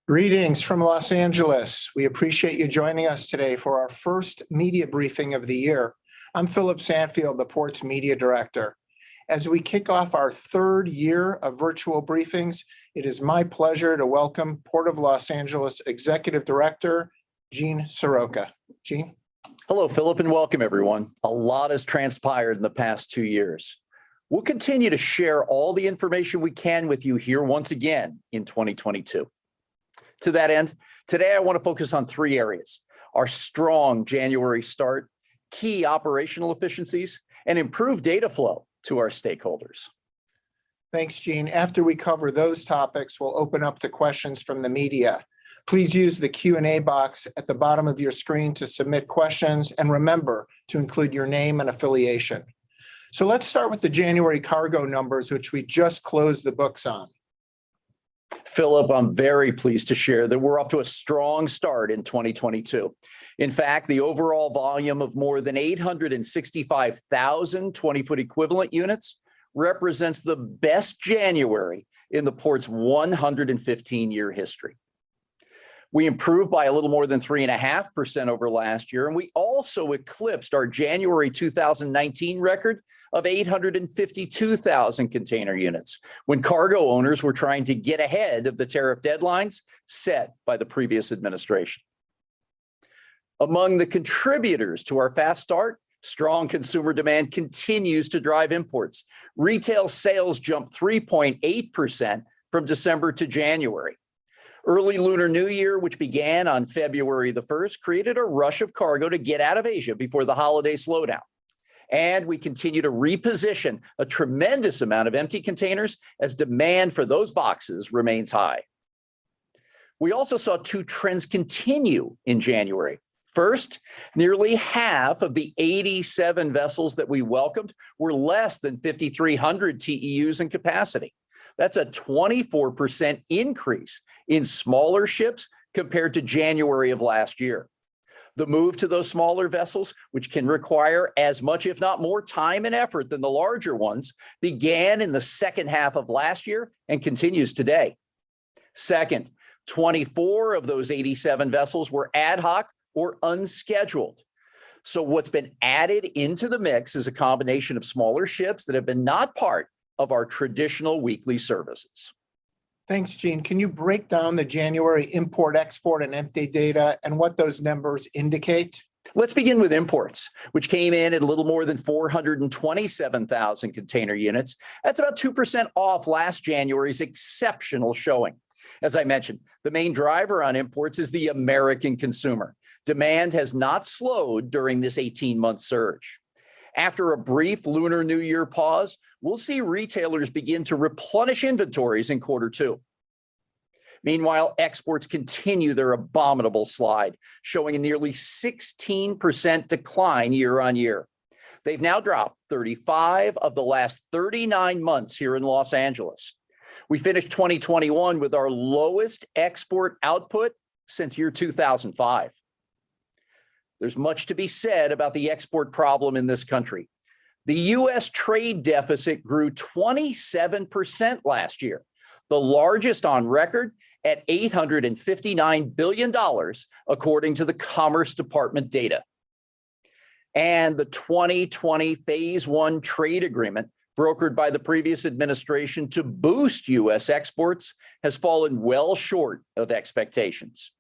Greetings from Los Angeles. We appreciate you joining us today for our first media briefing of the year. I'm Philip Sanfield, the Port's Media Director. As we kick off our third year of virtual briefings, it is my pleasure to welcome Port of Los Angeles Executive Director, Gene Seroka. Gene? Hello, Philip, and welcome, everyone. A lot has transpired in the past 2 years. We'll continue to share all the information we can with you here once again in 2022. To that end, today I want to focus on three areas: our strong January start, key operational efficiencies, and improved data flow to our stakeholders. Thanks, Gene. After we cover those topics, we'll open up to questions from the media. Please use the Q&A box at the bottom of your screen to submit questions, and remember to include your name and affiliation. So let's start with the January cargo numbers, which we just closed the books on. Philip, I'm very pleased to share that we're off to a strong start in 2022. In fact, the overall volume of more than 865,000 20-foot equivalent units represents the best January in the port's 115-year history. We improved by a little more than 3.5% over last year, and we also eclipsed our January 2019 record of 852,000 container units when cargo owners were trying to get ahead of the tariff deadlines set by the previous administration. Among the contributors to our fast start, strong consumer demand continues to drive imports. Retail sales jumped 3.8% from December to January. Early Lunar New Year, which began on February the 1st, created a rush of cargo to get out of Asia before the holiday slowdown. And we continue to reposition a tremendous amount of empty containers as demand for those boxes remains high. We also saw two trends continue in January. First, nearly half of the 87 vessels that we welcomed were less than 5,300 TEUs in capacity. That's a 24% increase in smaller ships compared to January of last year. The move to those smaller vessels, which can require as much, if not more, time and effort than the larger ones, began in the second half of last year and continues today. Second, 24 of those 87 vessels were ad hoc or unscheduled. So what's been added into the mix is a combination of smaller ships that have been not part of our traditional weekly services. Thanks, Gene. Can you break down the January import, export, and empty data and what those numbers indicate? Let's begin with imports, which came in at a little more than 427,000 container units. That's about 2% off last January's exceptional showing. As I mentioned, the main driver on imports is the American consumer. Demand has not slowed during this 18-month surge. After a brief Lunar New Year pause, we'll see retailers begin to replenish inventories in Q2. Meanwhile, exports continue their abominable slide, showing a nearly 16% decline year on year. They've now dropped 35 of the last 39 months here in Los Angeles. We finished 2021 with our lowest export output since year 2005. There's much to be said about the export problem in this country. The U.S. trade deficit grew 27% last year, the largest on record at $859 billion, according to the Commerce Department data. And the 2020 Phase 1 trade agreement, brokered by the previous administration to boost U.S. exports, has fallen well short of expectations.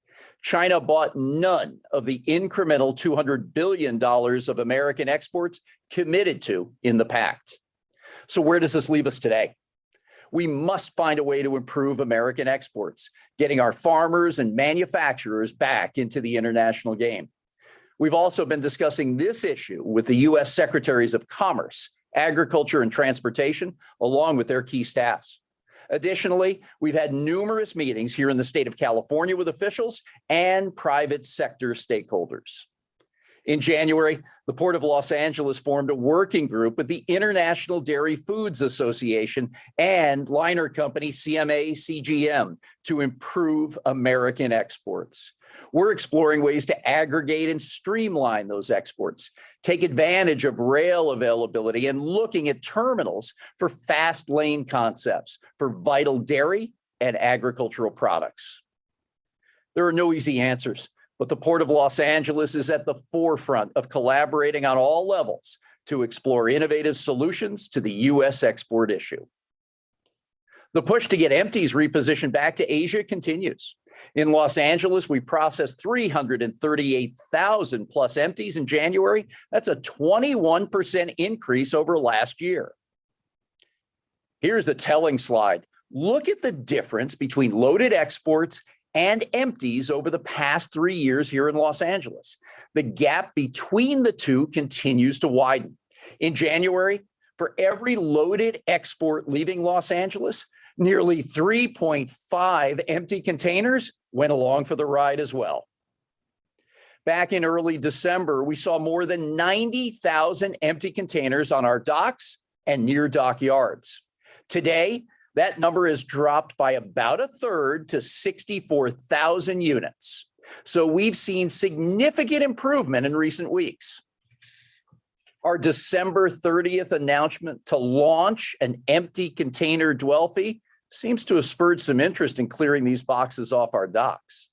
China bought none of the incremental $200 billion of American exports committed to in the pact. So where does this leave us today? We must find a way to improve American exports, getting our farmers and manufacturers back into the international game. We've also been discussing this issue with the U.S. Secretaries of Commerce, Agriculture, and Transportation, along with their key staffs. Additionally, we've had numerous meetings here in the state of California with officials and private sector stakeholders. In January, the Port of Los Angeles formed a working group with the International Dairy Foods Association and liner company CMA-CGM to improve American exports. We're exploring ways to aggregate and streamline those exports, take advantage of rail availability, and looking at terminals for fast lane concepts for vital dairy and agricultural products. There are no easy answers, but the Port of Los Angeles is at the forefront of collaborating on all levels to explore innovative solutions to the U.S. export issue. The push to get empties repositioned back to Asia continues. In Los Angeles, we processed 338,000 plus empties in January. That's a 21% increase over last year. Here's the telling slide. Look at the difference between loaded exports and empties over the past 3 years here in Los Angeles. The gap between the two continues to widen. In January, for every loaded export leaving Los Angeles, nearly 3.5 empty containers went along for the ride as well. Back in early December, we saw more than 90,000 empty containers on our docks and near dock yards. Today, that number has dropped by about a third to 64,000 units. So we've seen significant improvement in recent weeks. Our December 30th announcement to launch an empty container dwell fee seems to have spurred some interest in clearing these boxes off our docks.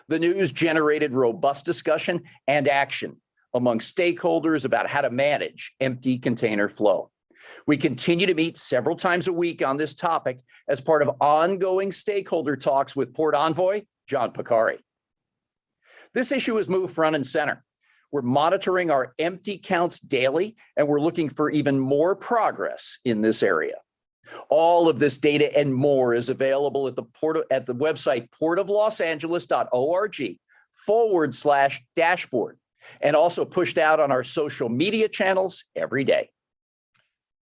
The news generated robust discussion and action among stakeholders about how to manage empty container flow. We continue to meet several times a week on this topic as part of ongoing stakeholder talks with Port Envoy John Picari. This issue has moved front and center. We're monitoring our empty counts daily, and we're looking for even more progress in this area. All of this data and more is available at the website portoflosangeles.org/dashboard, and also pushed out on our social media channels every day.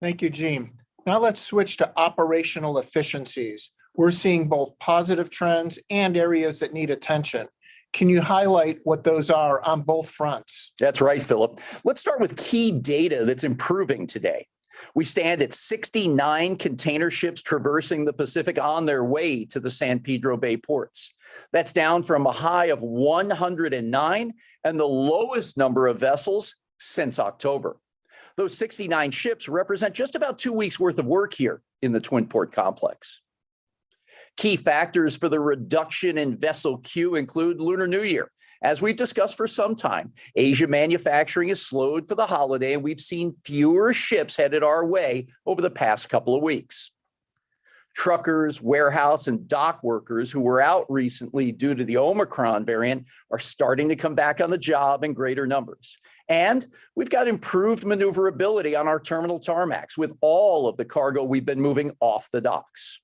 Thank you, Gene. Now let's switch to operational efficiencies. We're seeing both positive trends and areas that need attention. Can you highlight what those are on both fronts? That's right, Philip. Let's start with key data that's improving today. We stand at 69 container ships traversing the Pacific on their way to the San Pedro Bay ports. That's down from a high of 109 and the lowest number of vessels since October. Those 69 ships represent just about 2 weeks worth of work here in the Twin Port complex. Key factors for the reduction in vessel queue include Lunar New Year. As we've discussed for some time, Asia manufacturing has slowed for the holiday, and we've seen fewer ships headed our way over the past couple of weeks. Truckers, warehouse, and dock workers who were out recently due to the Omicron variant are starting to come back on the job in greater numbers. And we've got improved maneuverability on our terminal tarmacs with all of the cargo we've been moving off the docks.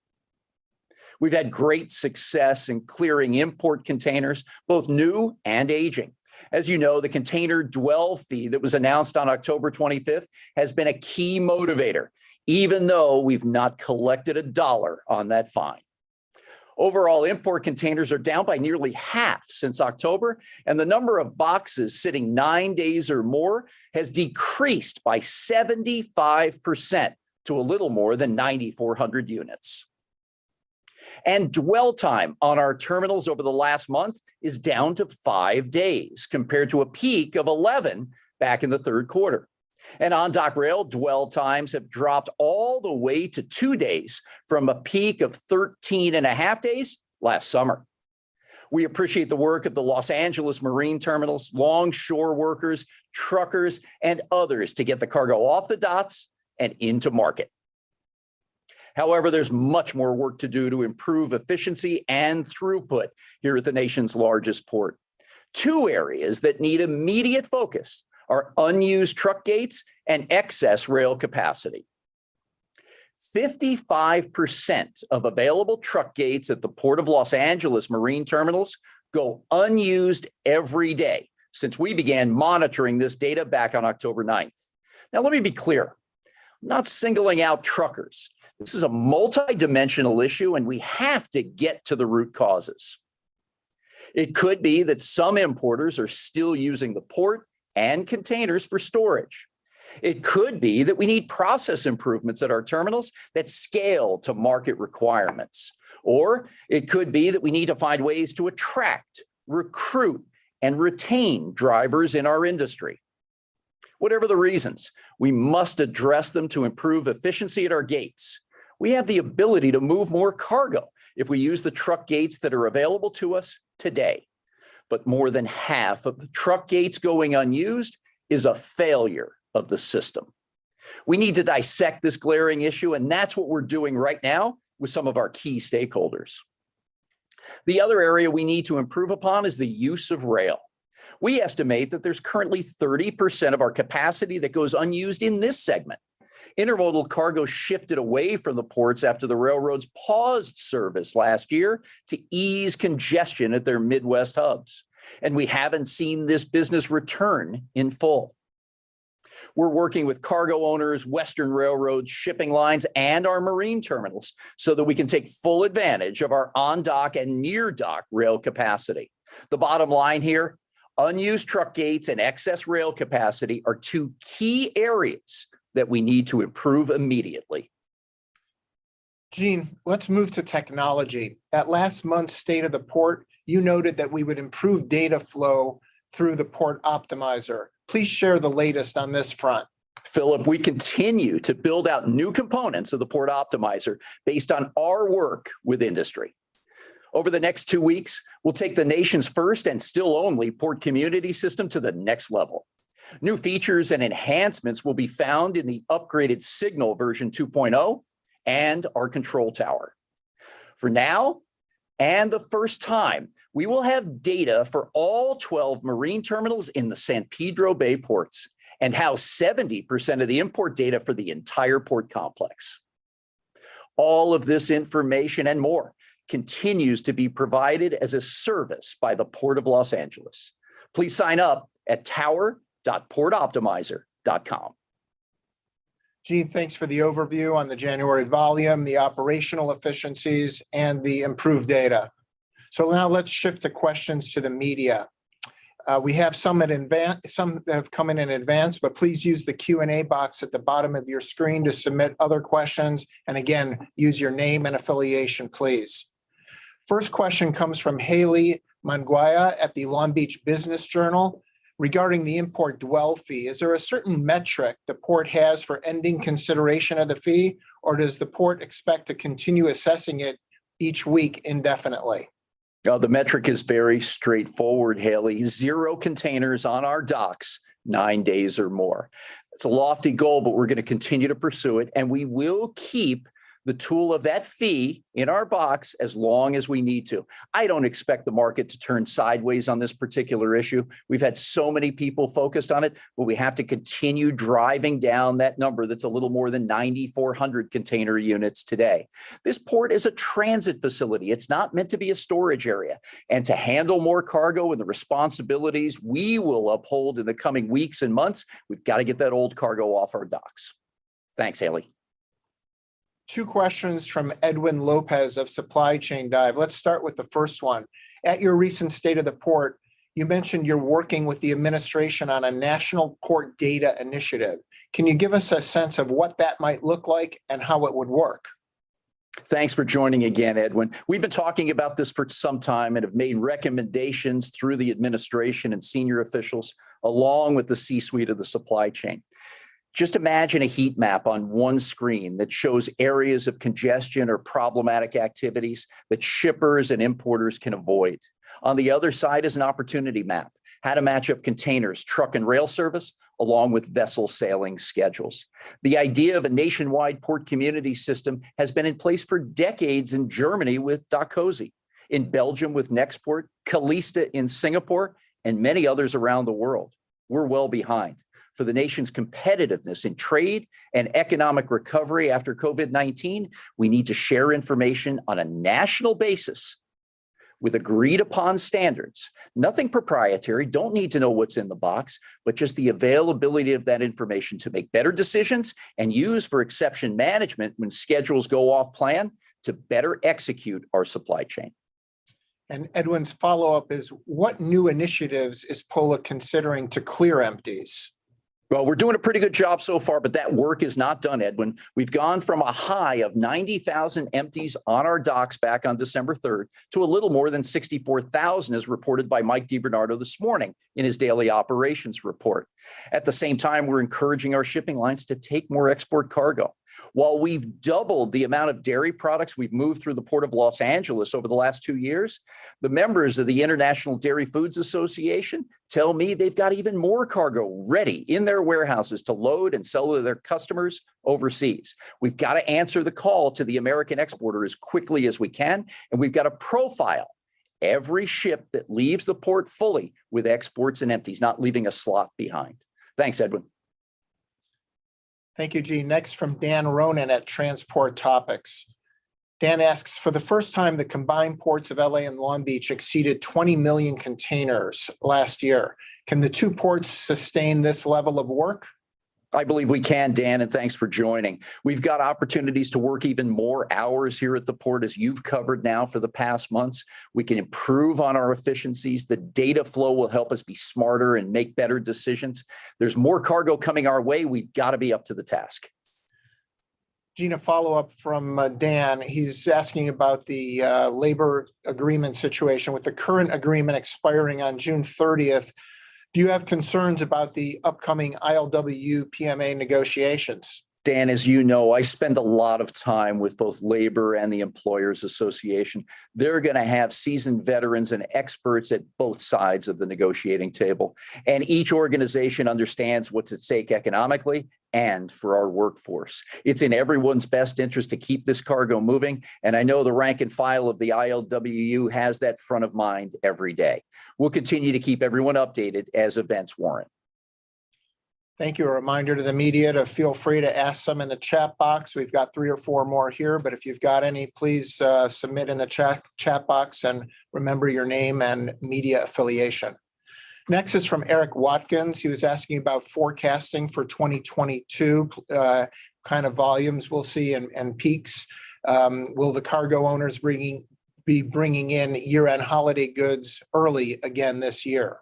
We've had great success in clearing import containers, both new and aging. As you know, the container dwell fee that was announced on October 25th has been a key motivator, even though we've not collected a dollar on that fine. Overall, import containers are down by nearly half since October, and the number of boxes sitting 9 days or more has decreased by 75% to a little more than 9,400 units. And dwell time on our terminals over the last month is down to 5 days compared to a peak of 11 back in the third quarter. And on dock rail, dwell times have dropped all the way to 2 days from a peak of 13 and a half days last summer. We appreciate the work of the Los Angeles marine terminals, longshore workers, truckers, and others to get the cargo off the docks and into market. However, there's much more work to do to improve efficiency and throughput here at the nation's largest port. Two areas that need immediate focus are unused truck gates and excess rail capacity. 55% of available truck gates at the Port of Los Angeles marine terminals go unused every day since we began monitoring this data back on October 9th. Now, let me be clear. I'm not singling out truckers. This is a multidimensional issue, and we have to get to the root causes. It could be that some importers are still using the port and containers for storage. It could be that we need process improvements at our terminals that scale to market requirements. Or it could be that we need to find ways to attract, recruit, and retain drivers in our industry. Whatever the reasons, we must address them to improve efficiency at our gates. We have the ability to move more cargo if we use the truck gates that are available to us today. But more than half of the truck gates going unused is a failure of the system. We need to dissect this glaring issue, and that's what we're doing right now with some of our key stakeholders. The other area we need to improve upon is the use of rail. We estimate that there's currently 30% of our capacity that goes unused in this segment. Intermodal cargo shifted away from the ports after the railroads paused service last year to ease congestion at their Midwest hubs. And we haven't seen this business return in full. We're working with cargo owners, Western railroads, shipping lines, and our marine terminals so that we can take full advantage of our on-dock and near-dock rail capacity. The bottom line here, unused truck gates and excess rail capacity are two key areas that we need to improve immediately. Gene, let's move to technology. At last month's State of the Port, you noted that we would improve data flow through the Port Optimizer. Please share the latest on this front. Philip, we continue to build out new components of the Port Optimizer based on our work with industry. Over the next 2 weeks, we'll take the nation's first and still only port community system to the next level. New features and enhancements will be found in the upgraded Signal version 2.0 and our control tower. For now, and the first time, we will have data for all 12 marine terminals in the San Pedro Bay ports and house 70% of the import data for the entire port complex. All of this information and more continues to be provided as a service by the Port of Los Angeles. Please sign up at tower.portoptimizer.com. Gene, thanks for the overview on the January volume, the operational efficiencies, and the improved data. So now let's shift to questions to the media. We have some that have come in advance, but please use the Q&A box at the bottom of your screen to submit other questions. And again, use your name and affiliation, please. First question comes from Haley Manguaya at the Long Beach Business Journal regarding the import dwell fee. Is there a certain metric the port has for ending consideration of the fee, or does the port expect to continue assessing it each week indefinitely? The metric is very straightforward, Haley. 0 containers on our docks, 9 days or more. It's a lofty goal, but we're going to continue to pursue it, and we will keep the tool of that fee in our box as long as we need to. I don't expect the market to turn sideways on this particular issue. We've had so many people focused on it, but we have to continue driving down that number that's a little more than 9,400 container units today. This port is a transit facility. It's not meant to be a storage area. And to handle more cargo and the responsibilities we will uphold in the coming weeks and months, we've got to get that old cargo off our docks. Thanks, Haley. 2 questions from Edwin Lopez of Supply Chain Dive. Let's start with the first one. At your recent State of the Port, you mentioned you're working with the administration on a national port data initiative. Can you give us a sense of what that might look like and how it would work? Thanks for joining again, Edwin. We've been talking about this for some time and have made recommendations through the administration and senior officials, along with the C-suite of the supply chain. Just imagine a heat map on one screen that shows areas of congestion or problematic activities that shippers and importers can avoid. On the other side is an opportunity map, how to match up containers, truck and rail service, along with vessel sailing schedules. The idea of a nationwide port community system has been in place for decades in Germany with Dacosi, in Belgium with Nexport, Calista in Singapore, and many others around the world. We're well behind. For the nation's competitiveness in trade and economic recovery after COVID-19, we need to share information on a national basis with agreed upon standards. Nothing proprietary, don't need to know what's in the box, but just the availability of that information to make better decisions and use for exception management when schedules go off plan to better execute our supply chain. And Edwin's follow-up is, what new initiatives is POLA considering to clear empties? Well, we're doing a pretty good job so far, but that work is not done, Edwin. We've gone from a high of 90,000 empties on our docks back on December 3rd to a little more than 64,000 as reported by Mike DiBernardo this morning in his daily operations report. At the same time, we're encouraging our shipping lines to take more export cargo. While we've doubled the amount of dairy products we've moved through the Port of Los Angeles over the last 2 years, the members of the International Dairy Foods Association tell me they've got even more cargo ready in their warehouses to load and sell to their customers overseas. We've got to answer the call to the American exporter as quickly as we can, and we've got to profile every ship that leaves the port fully with exports and empties, not leaving a slot behind. Thanks, Edwin. Thank you, Gene. Next from Dan Ronan at Transport Topics. Dan asks, for the first time, the combined ports of LA and Long Beach exceeded 20 million containers last year. Can the two ports sustain this level of work? I believe we can, Dan, and thanks for joining. We've got opportunities to work even more hours here at the port, as you've covered now for the past months. We can improve on our efficiencies. The data flow will help us be smarter and make better decisions. There's more cargo coming our way. We've got to be up to the task. Gina, follow-up from Dan. He's asking about the labor agreement situation. With the current agreement expiring on June 30th, do you have concerns about the upcoming ILWU PMA negotiations? Dan, as you know, I spend a lot of time with both labor and the Employers Association. They're going to have seasoned veterans and experts at both sides of the negotiating table. And each organization understands what's at stake economically and for our workforce. It's in everyone's best interest to keep this cargo moving. And I know the rank and file of the ILWU has that front of mind every day. We'll continue to keep everyone updated as events warrant. Thank you. A reminder to the media to feel free to ask some in the chat box. We've got 3 or 4 more here, but if you've got any, please submit in the chat box and remember your name and media affiliation. Next is from Eric Watkins. He was asking about forecasting for 2022, kind of volumes we'll see and peaks. Will the cargo owners be bringing in year-end holiday goods early again this year?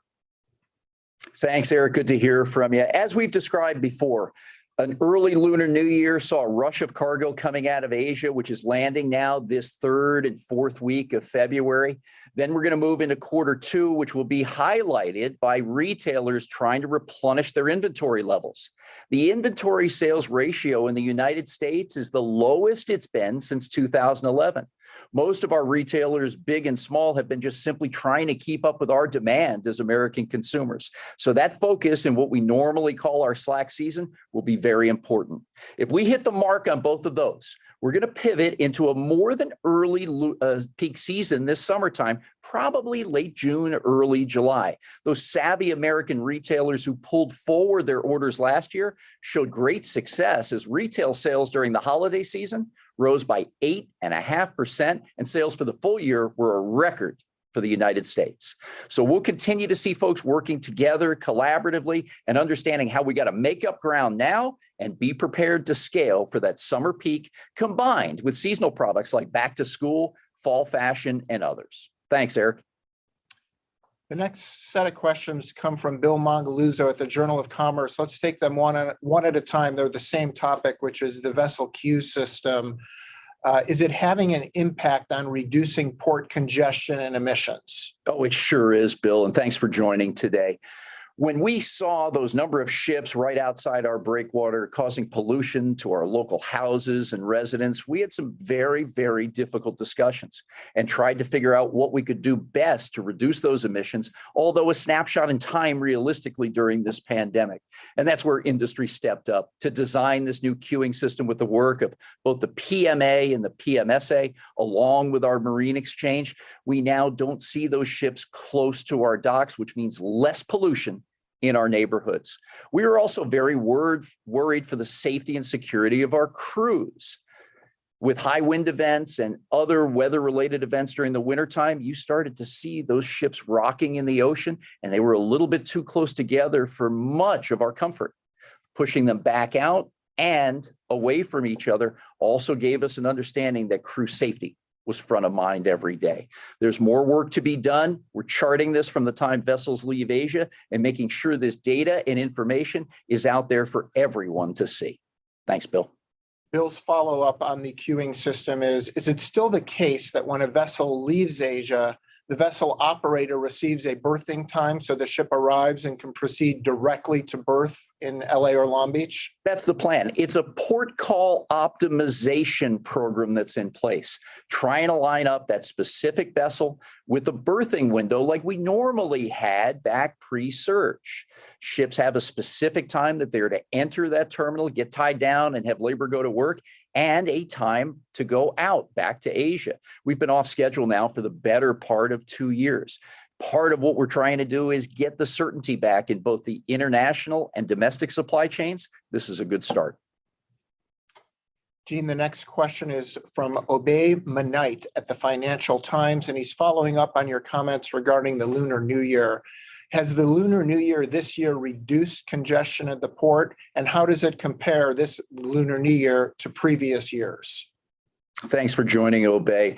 Thanks, Eric. Good to hear from you. As we've described before, an early Lunar New Year saw a rush of cargo coming out of Asia, which is landing now this 3rd and 4th week of February. Then we're going to move into Q2, which will be highlighted by retailers trying to replenish their inventory levels. The inventory sales ratio in the United States is the lowest it's been since 2011. Most of our retailers, big and small, have been just simply trying to keep up with our demand as American consumers. So that focus in what we normally call our slack season will be very important. If we hit the mark on both of those, we're going to pivot into a more than early peak season this summertime, probably late June, early July. Those savvy American retailers who pulled forward their orders last year showed great success as retail sales during the holiday season rose by 8.5%, and sales for the full year were a record for the United States. So we'll continue to see folks working together collaboratively and understanding how we got to make up ground now and be prepared to scale for that summer peak, combined with seasonal products like back to school, fall fashion, and others. Thanks, Eric. The next set of questions come from Bill Mongaluzzo at the Journal of Commerce. Let's take them one at a time. They're the same topic, which is the vessel queue system. Is it having an impact on reducing port congestion and emissions? Oh, it sure is, Bill, and thanks for joining today. When we saw those number of ships right outside our breakwater causing pollution to our local houses and residents, we had some very, very difficult discussions and tried to figure out what we could do best to reduce those emissions, although a snapshot in time realistically during this pandemic. And that's where industry stepped up to design this new queuing system with the work of both the PMA and the PMSA, along with our Marine Exchange. We now don't see those ships close to our docks, which means less pollution in our neighborhoods. We were also very worried for the safety and security of our crews. With high wind events and other weather-related events during the wintertime, you started to see those ships rocking in the ocean, and they were a little bit too close together for much of our comfort. Pushing them back out and away from each other also gave us an understanding that crew safety was front of mind every day. There's more work to be done. We're charting this from the time vessels leave Asia and making sure this data and information is out there for everyone to see. Thanks, Bill. Bill's follow-up on the queuing system is it still the case that when a vessel leaves Asia, the vessel operator receives a berthing time so the ship arrives and can proceed directly to berth in LA or Long Beach? That's the plan. It's a port call optimization program that's in place, trying to line up that specific vessel with the berthing window like we normally had back pre-surge. Ships have a specific time that they're to enter that terminal, get tied down, and have labor go to work, and a time to go out back to Asia. We've been off schedule now for the better part of 2 years. Part of what we're trying to do is get the certainty back in both the international and domestic supply chains. This is a good start. Gene, the next question is from Obey Manite at the Financial Times, and he's following up on your comments regarding the Lunar New Year. Has the Lunar New Year this year reduced congestion at the port, and how does it compare this Lunar New Year to previous years? Thanks for joining, Obey.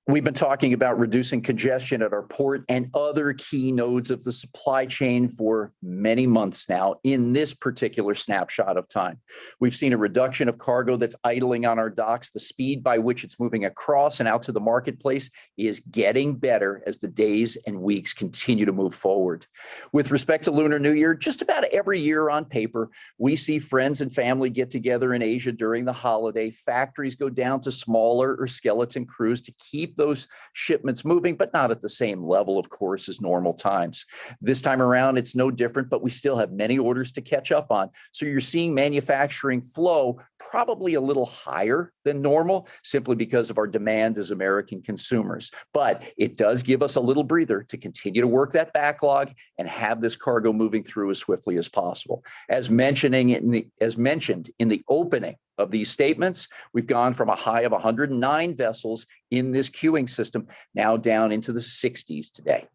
We've been talking about reducing congestion at our port and other key nodes of the supply chain for many months now in this particular snapshot of time. We've seen a reduction of cargo that's idling on our docks. The speed by which it's moving across and out to the marketplace is getting better as the days and weeks continue to move forward. With respect to Lunar New Year, just about every year on paper, we see friends and family get together in Asia during the holiday. Factories go down to smaller or skeleton crews to keep those shipments moving, but not at the same level, of course, as normal times. This time around, it's no different, but we still have many orders to catch up on. So you're seeing manufacturing flow probably a little higher than normal, simply because of our demand as American consumers. But it does give us a little breather to continue to work that backlog and have this cargo moving through as swiftly as possible. As mentioned in the opening of these statements, we've gone from a high of 109 vessels in this queuing system, now down into the 60s today.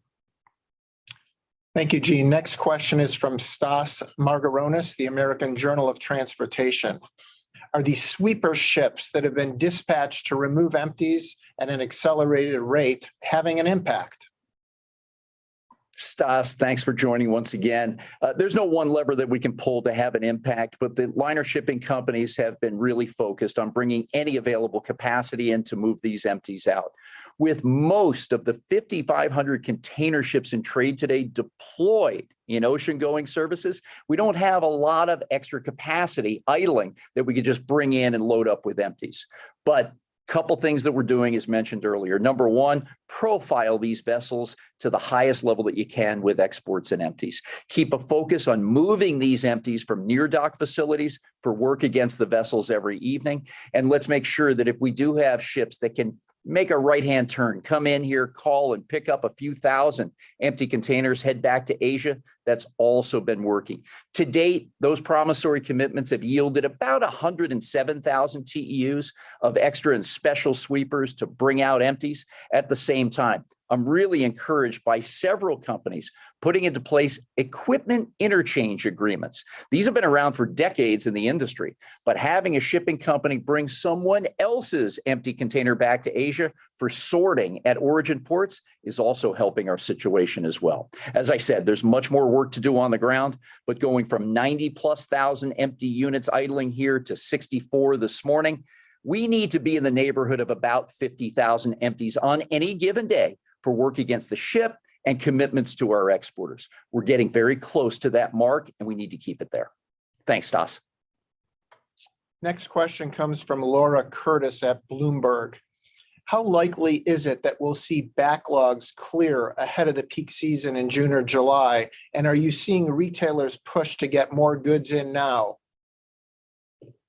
Thank you, Gene. Next question is from Stas Margaronis, the American Journal of Transportation. Are these sweeper ships that have been dispatched to remove empties at an accelerated rate having an impact? Stas, thanks for joining once again. There's no one lever that we can pull to have an impact, but the liner shipping companies have been really focused on bringing any available capacity in to move these empties out. With most of the 5,500 container ships in trade today deployed in ocean-going services, we don't have a lot of extra capacity idling that we could just bring in and load up with empties. But couple things that we're doing, as mentioned earlier. Number one, profile these vessels to the highest level that you can with exports and empties. Keep a focus on moving these empties from near dock facilities for work against the vessels every evening. And let's make sure that if we do have ships that can make a right-hand turn, come in here, call and pick up a few thousand empty containers, head back to Asia, that's also been working. To date, those promissory commitments have yielded about 107,000 TEUs of extra and special sweepers to bring out empties. At the same time, I'm really encouraged by several companies putting into place equipment interchange agreements. These have been around for decades in the industry, but having a shipping company bring someone else's empty container back to Asia for sorting at origin ports is also helping our situation as well. As I said, there's much more work to do on the ground, but going from 90,000+ empty units idling here to 64 this morning, we need to be in the neighborhood of about 50,000 empties on any given day for work against the ship and commitments to our exporters. We're getting very close to that mark, and we need to keep it there. Thanks, Stas. Next question comes from Laura Curtis at Bloomberg. How likely is it that we'll see backlogs clear ahead of the peak season in June or July? And are you seeing retailers push to get more goods in now?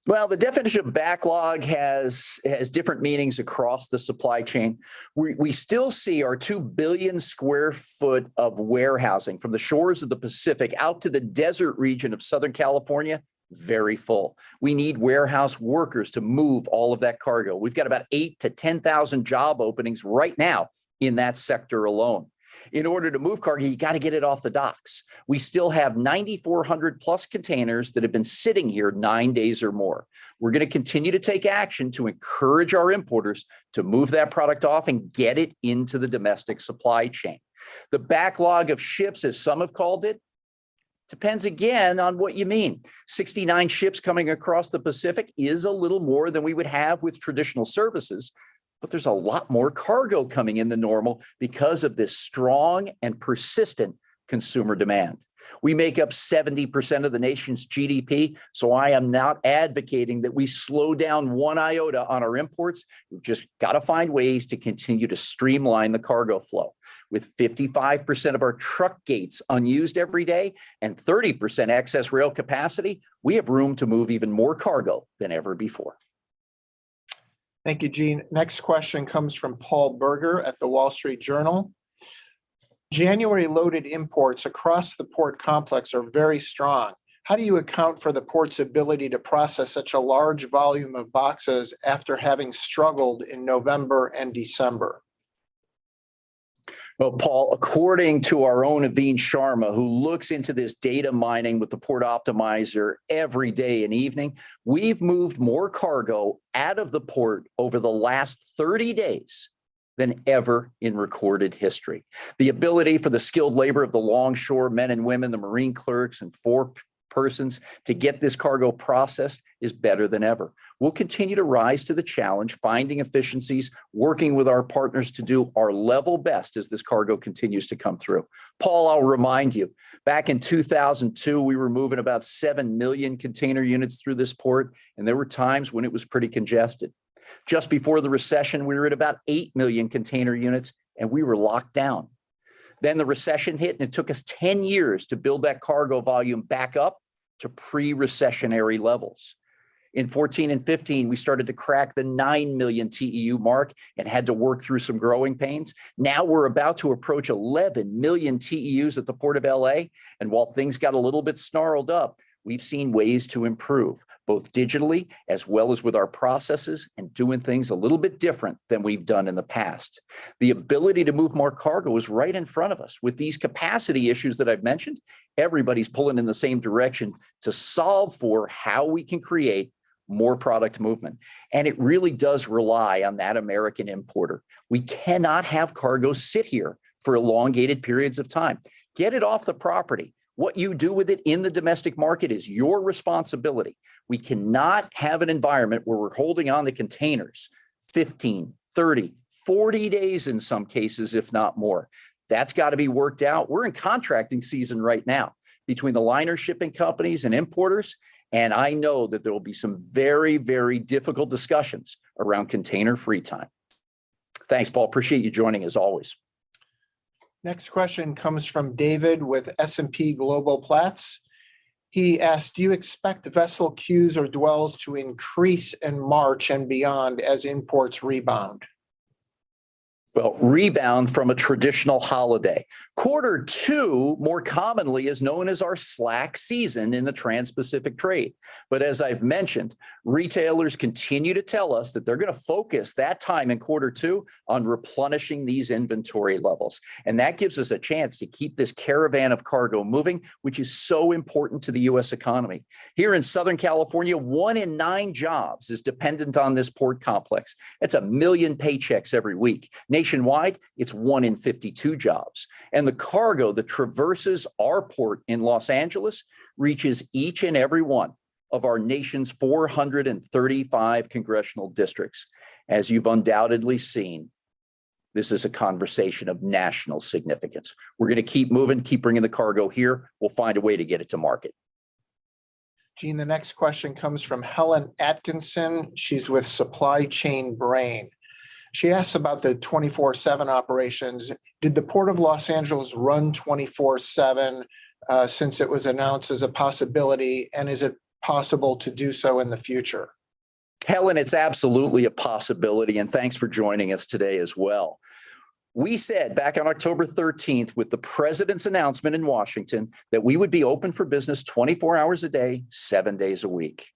Well, the definition of backlog has different meanings across the supply chain. We still see our 2 billion square foot of warehousing from the shores of the Pacific out to the desert region of Southern California very full. We need warehouse workers to move all of that cargo. We've got about 8,000 to 10,000 job openings right now in that sector alone. In order to move cargo, you got to get it off the docks. We still have 9,400 plus containers that have been sitting here 9 days or more. We're going to continue to take action to encourage our importers to move that product off and get it into the domestic supply chain. The backlog of ships, as some have called it, depends again on what you mean. 69 ships coming across the Pacific is a little more than we would have with traditional services, but there's a lot more cargo coming in than normal because of this strong and persistent consumer demand. We make up 70% of the nation's GDP, so I am not advocating that we slow down one iota on our imports. We've just got to find ways to continue to streamline the cargo flow. With 55% of our truck gates unused every day and 30% excess rail capacity, we have room to move even more cargo than ever before. Thank you, Gene. Next question comes from Paul Berger at the Wall Street Journal. January loaded imports across the port complex are very strong. How do you account for the port's ability to process such a large volume of boxes after having struggled in November and December? Well, Paul, according to our own Aveen Sharma, who looks into this data mining with the Port Optimizer every day and evening, we've moved more cargo out of the port over the last 30 days than ever in recorded history. The ability for the skilled labor of the longshore men and women, the marine clerks and forepersons to get this cargo processed is better than ever. We'll continue to rise to the challenge, finding efficiencies, working with our partners to do our level best as this cargo continues to come through. Paul, I'll remind you, back in 2002, we were moving about 7 million container units through this port, and there were times when it was pretty congested. Just before the recession, we were at about 8 million container units, and we were locked down. Then the recession hit, and it took us 10 years to build that cargo volume back up to pre-recessionary levels. In 14 and 15, we started to crack the 9 million TEU mark and had to work through some growing pains. Now we're about to approach 11 million TEUs at the Port of LA. And while things got a little bit snarled up, we've seen ways to improve, both digitally as well as with our processes and doing things a little bit different than we've done in the past. The ability to move more cargo is right in front of us. With these capacity issues that I've mentioned, everybody's pulling in the same direction to solve for how we can create more product movement. And it really does rely on that American importer. We cannot have cargo sit here for elongated periods of time. Get it off the property. What you do with it in the domestic market is your responsibility. We cannot have an environment where we're holding on to containers 15, 30, 40 days in some cases, if not more. That's got to be worked out. We're in contracting season right now between the liner shipping companies and importers. And I know that there will be some very, very difficult discussions around container free time. Thanks, Paul. Appreciate you joining as always. Next question comes from David with S&P Global Platts. He asked, do you expect vessel queues or dwells to increase in March and beyond as imports rebound? Well, rebound from a traditional holiday. Quarter two, more commonly, is known as our slack season in the Trans-Pacific trade. But as I've mentioned, retailers continue to tell us that they're going to focus that time in quarter two on replenishing these inventory levels. And that gives us a chance to keep this caravan of cargo moving, which is so important to the U.S. economy. Here in Southern California, 1 in 9 jobs is dependent on this port complex. That's 1 million paychecks every week. Nationwide, it's 1 in 52 jobs. And the cargo that traverses our port in Los Angeles reaches each and every one of our nation's 435 congressional districts. As you've undoubtedly seen, this is a conversation of national significance. We're going to keep moving, keep bringing the cargo here. We'll find a way to get it to market. Gene, the next question comes from Helen Atkinson. She's with Supply Chain Brain. She asks about the 24/7 operations. Did the Port of Los Angeles run 24/7 since it was announced as a possibility? And is it possible to do so in the future? Helen, it's absolutely a possibility. And thanks for joining us today as well. We said back on October 13th with the president's announcement in Washington that we would be open for business 24 hours a day, 7 days a week.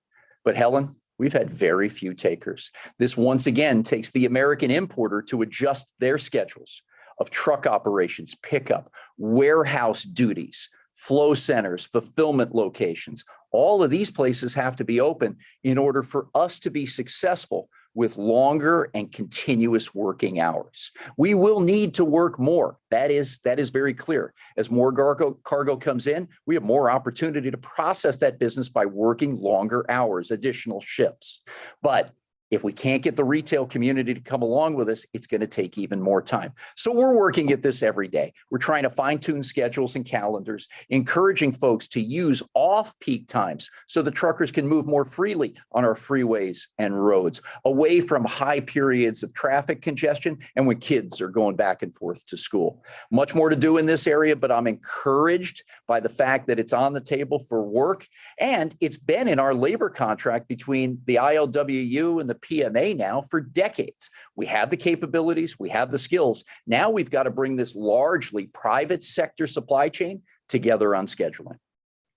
But Helen, we've had very few takers. This once again takes the American importer to adjust their schedules of truck operations, pickup, warehouse duties, flow centers, fulfillment locations. All of these places have to be open in order for us to be successful with longer and continuous working hours. We will need to work more. That is very clear. As more cargo comes in, we have more opportunity to process that business by working longer hours, additional shifts. But If we can't get the retail community to come along with us, it's going to take even more time. So we're working at this every day. We're trying to fine-tune schedules and calendars, encouraging folks to use off-peak times so the truckers can move more freely on our freeways and roads, away from high periods of traffic congestion and when kids are going back and forth to school. Much more to do in this area, but I'm encouraged by the fact that it's on the table for work, and it's been in our labor contract between the ILWU and the PMA now for decades. We have the capabilities, we have the skills. Now we've got to bring this largely private sector supply chain together on scheduling.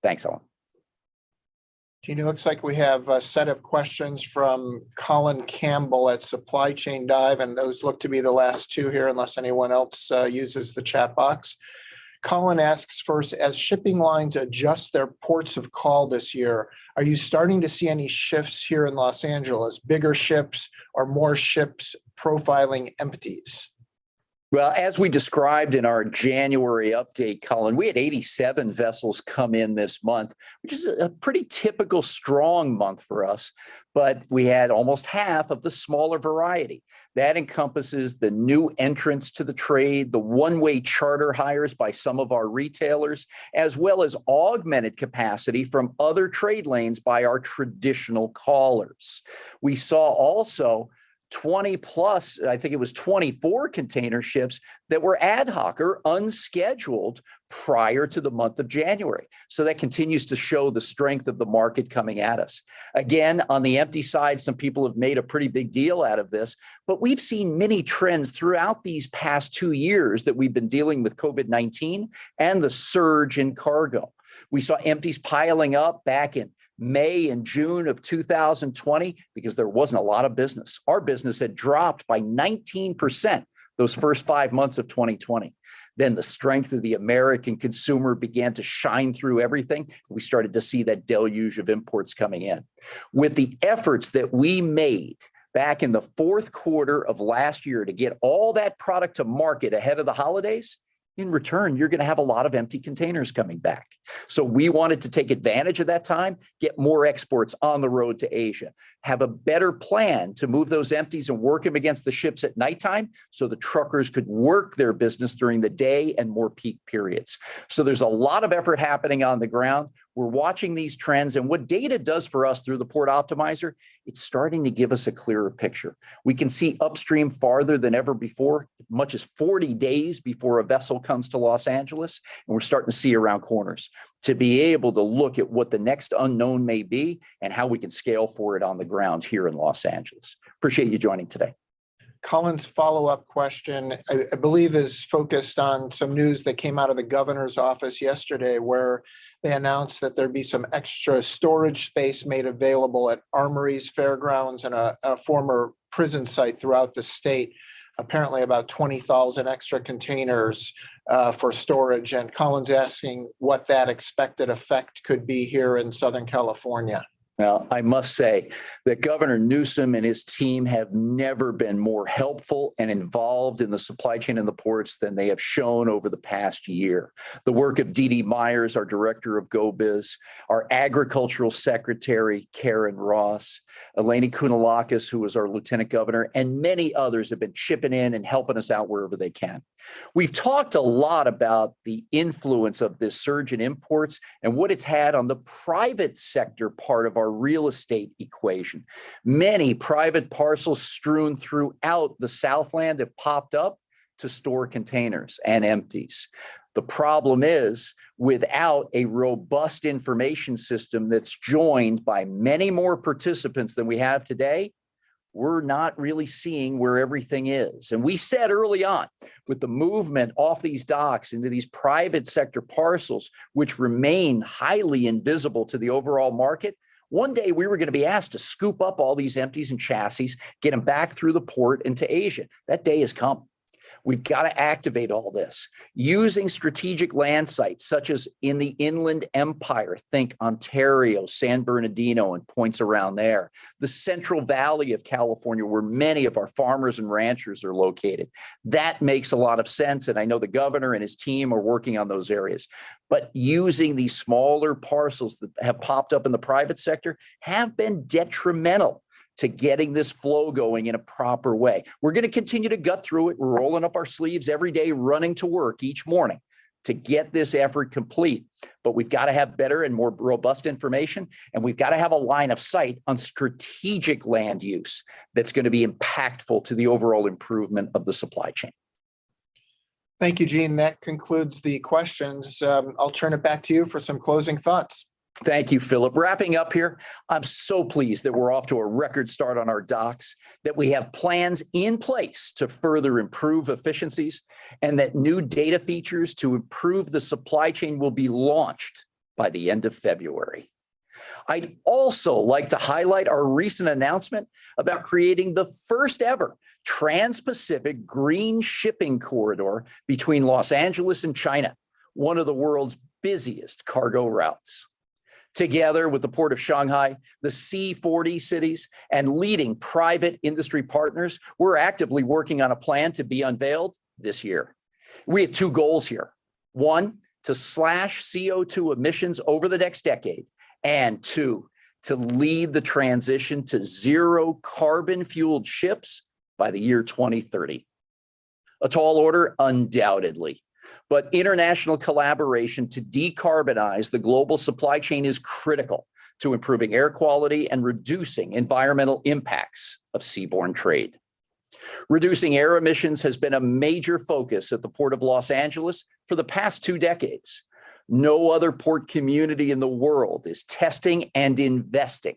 Thanks, Alan. Gene, it looks like we have a set of questions from Colin Campbell at Supply Chain Dive, and those look to be the last two here, unless anyone else uses the chat box. Colin asks first, as shipping lines adjust their ports of call this year, are you starting to see any shifts here in Los Angeles, bigger ships or more ships profiling empties? Well, as we described in our January update, Colin, we had 87 vessels come in this month, which is a pretty typical strong month for us. But we had almost half of the smaller variety. That encompasses the new entrants to the trade, the one-way charter hires by some of our retailers, as well as augmented capacity from other trade lanes by our traditional callers. We saw also 20 plus, I think it was 24 container ships that were ad hoc or unscheduled prior to the month of January. So that continues to show the strength of the market coming at us. Again, on the empty side, some people have made a pretty big deal out of this, but we've seen many trends throughout these past 2 years that we've been dealing with COVID-19 and the surge in cargo. We saw empties piling up back in May and June of 2020 because there wasn't a lot of business. Our business had dropped by 19% those first 5 months of 2020. Then the strength of the American consumer began to shine through everything. We started to see that deluge of imports coming in. With the efforts that we made back in the fourth quarter of last year to get all that product to market ahead of the holidays, in return, you're going to have a lot of empty containers coming back. So we wanted to take advantage of that time, get more exports on the road to Asia, have a better plan to move those empties and work them against the ships at nighttime so the truckers could work their business during the day and more peak periods. So there's a lot of effort happening on the ground. We're watching these trends, and what data does for us through the Port Optimizer, it's starting to give us a clearer picture. We can see upstream farther than ever before, as much as 40 days before a vessel comes to Los Angeles, and we're starting to see around corners to be able to look at what the next unknown may be and how we can scale for it on the ground here in Los Angeles. Appreciate you joining today. Colin's follow-up question, I believe, is focused on some news that came out of the governor's office yesterday, where they announced that there'd be some extra storage space made available at armories, fairgrounds, and a former prison site throughout the state. Apparently about 20,000 extra containers for storage. And Colin's asking what that expected effect could be here in Southern California. Well, I must say that Governor Newsom and his team have never been more helpful and involved in the supply chain and the ports than they have shown over the past year. The work of Dee Dee Myers, our director of GoBiz, our agricultural secretary, Karen Ross, Eleni Kounalakis, who was our lieutenant governor, and many others have been chipping in and helping us out wherever they can. We've talked a lot about the influence of this surge in imports and what it's had on the private sector part of our real estate equation. Many private parcels strewn throughout the Southland have popped up to store containers and empties. The problem is, without a robust information system that's joined by many more participants than we have today, we're not really seeing where everything is. And we said early on, with the movement off these docks into these private sector parcels, which remain highly invisible to the overall market, one day we were going to be asked to scoop up all these empties and chassis, get them back through the port into Asia. That day has come. We've got to activate all this using strategic land sites, such as in the Inland Empire. Think Ontario, San Bernardino, and points around there. The Central Valley of California, where many of our farmers and ranchers are located. That makes a lot of sense. And I know the governor and his team are working on those areas. But using these smaller parcels that have popped up in the private sector have been detrimental to getting this flow going in a proper way. We're going to continue to gut through it, rolling up our sleeves every day, running to work each morning to get this effort complete. But we've got to have better and more robust information, and we've got to have a line of sight on strategic land use that's going to be impactful to the overall improvement of the supply chain. Thank you, Gene. That concludes the questions. I'll turn it back to you for some closing thoughts. Thank you, Philip. Wrapping up here, I'm so pleased that we're off to a record start on our docks, that we have plans in place to further improve efficiencies, and that new data features to improve the supply chain will be launched by the end of February. I'd also like to highlight our recent announcement about creating the first ever Trans-Pacific green shipping corridor between Los Angeles and China, one of the world's busiest cargo routes. Together with the Port of Shanghai, the C40 cities, and leading private industry partners, we're actively working on a plan to be unveiled this year. We have two goals here. One, to slash CO2 emissions over the next decade, and two, to lead the transition to zero carbon-fueled ships by the year 2030. A tall order, undoubtedly. But international collaboration to decarbonize the global supply chain is critical to improving air quality and reducing environmental impacts of seaborne trade. Reducing air emissions has been a major focus at the Port of Los Angeles for the past 2 decades. No other port community in the world is testing and investing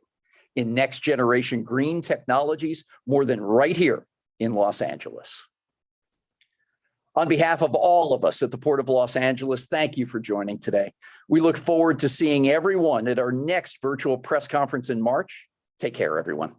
in next generation green technologies more than right here in Los Angeles. On behalf of all of us at the Port of Los Angeles, thank you for joining today. We look forward to seeing everyone at our next virtual press conference in March. Take care, everyone.